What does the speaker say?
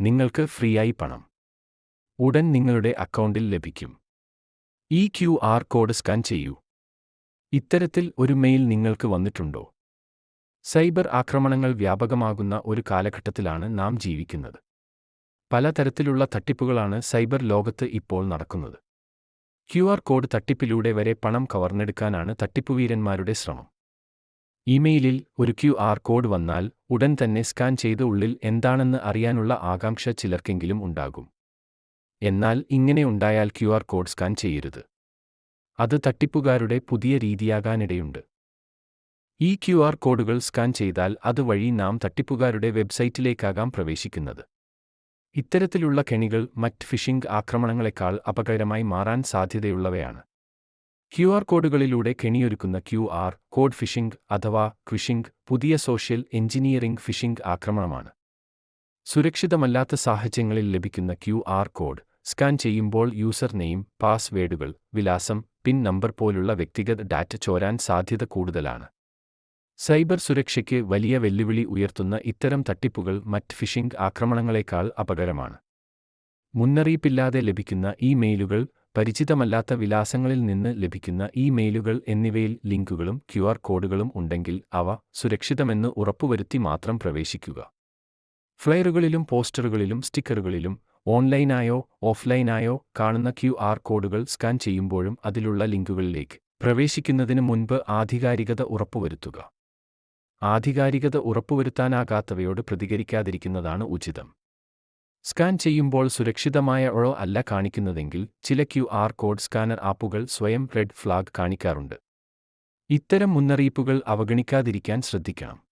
നിങ്ങൾക്ക് ഫ്രീയായി പണം ഉടൻ നിങ്ങളുടെ അക്കൗണ്ടിൽ ലഭിക്കും. ഈ QR കോഡ് സ്കാൻ ചെയ്യൂ. ഇത്തരത്തിൽ ഒരു മെയിൽ നിങ്ങൾക്ക് വന്നിട്ടുണ്ടോ? സൈബർ ആക്രമണങ്ങൾ വ്യാപകമാകുന്ന ഒരു കാലഘട്ടത്തിലാണ് നാം ജീവിക്കുന്നത്. പലതരത്തിലുള്ള തട്ടിപ്പുകളാണ് സൈബർ ലോകത്ത് ഇപ്പോൾ നടക്കുന്നത്. QR കോഡ് തട്ടിപ്പിലൂടെ വരെ പണം കവർന്നെടുക്കാനാണ് തട്ടിപ്പുവീരന്മാരുടെ ശ്രമം. ഇമെയിലിൽ ഒരു QR കോഡ് വന്നാൽ ഉടൻ തന്നെ സ്കാൻ ചെയ്ത് ഉള്ളിൽ എന്താണെന്ന് അറിയാനുള്ള ആകാംക്ഷ ചിലർക്കെങ്കിലും ഉണ്ടാകും. എന്നാൽ ഇങ്ങനെ ഉണ്ടായാൽ QR കോഡ് സ്കാൻ ചെയ്യരുത്. അത് തട്ടിപ്പുകാരുടെ പുതിയ രീതിയാകാനിടയുണ്ട്. ഈ QR കോഡുകൾ സ്കാൻ ചെയ്താൽ അതുവഴി നാം തട്ടിപ്പുകാരുടെ വെബ്സൈറ്റിലേക്കാകാം പ്രവേശിക്കുന്നത്. ഇത്തരത്തിലുള്ള കെണികൾ മറ്റ് ഫിഷിംഗ് ആക്രമണങ്ങളെക്കാൾ അപകടകരമായി മാറാൻ സാധ്യതയുള്ളവയാണ്. QR കോഡുകളിലൂടെ കെണിയൊരുക്കുന്ന QR കോഡ് ഫിഷിംഗ് അഥവാ ക്വിഷിംഗ് പുതിയ സോഷ്യൽ എഞ്ചിനീയറിംഗ് ഫിഷിംഗ് ആക്രമണമാണ്. സുരക്ഷിതമല്ലാത്ത സാഹചര്യങ്ങളിൽ ലഭിക്കുന്ന QR കോഡ് സ്കാൻ ചെയ്യുമ്പോൾ യൂസർ നെയിം, പാസ്വേഡുകൾ, വിലാസം, പിൻ നമ്പർ പോലുള്ള വ്യക്തിഗത ഡാറ്റ ചോരാൻ സാധ്യത കൂടുതലാണ്. സൈബർ സുരക്ഷയ്ക്ക് വലിയ വെല്ലുവിളി ഉയർത്തുന്ന ഇത്തരം തട്ടിപ്പുകൾ മറ്റ് ഫിഷിംഗ് ആക്രമണങ്ങളെക്കാൾ അപകടകരമാണ്. മുന്നറിയിപ്പില്ലാതെ ലഭിക്കുന്ന ഇമെയിലുകൾ, പരിചിതമല്ലാത്ത വിലാസങ്ങളിൽ നിന്ന് ലഭിക്കുന്ന ഇമെയിലുകൾ എന്നിവയിൽ ലിങ്കുകളും QR കോഡുകളും ഉണ്ടെങ്കിൽ അവ സുരക്ഷിതമെന്ന് ഉറപ്പുവരുത്തി മാത്രം പ്രവേശിക്കുക. ഫ്ലയറുകളിലും പോസ്റ്ററുകളിലും സ്റ്റിക്കറുകളിലും ഓൺലൈനായോ ഓഫ്ലൈനായോ കാണുന്ന QR കോഡുകൾ സ്കാൻ ചെയ്യുമ്പോഴും അതിലുള്ള ലിങ്കുകളിലേക്ക് പ്രവേശിക്കുന്നതിന് മുൻപ് ആധികാരികത ഉറപ്പുവരുത്തുക. ആധികാരികത ഉറപ്പുവരുത്താനാകാത്തവയോട് പ്രതികരിക്കാതിരിക്കുന്നതാണ് ഉചിതം. സ്കാൻ ചെയ്യുമ്പോൾ സുരക്ഷിതമായ അല്ല കാണിക്കുന്നതെങ്കിൽ ചില QR കോഡ് സ്കാനർ ആപ്പുകൾ സ്വയം റെഡ് ഫ്ലാഗ് കാണിക്കാറുണ്ട്. ഇത്തരം മുന്നറിയിപ്പുകൾ അവഗണിക്കാതിരിക്കാൻ ശ്രദ്ധിക്കണം.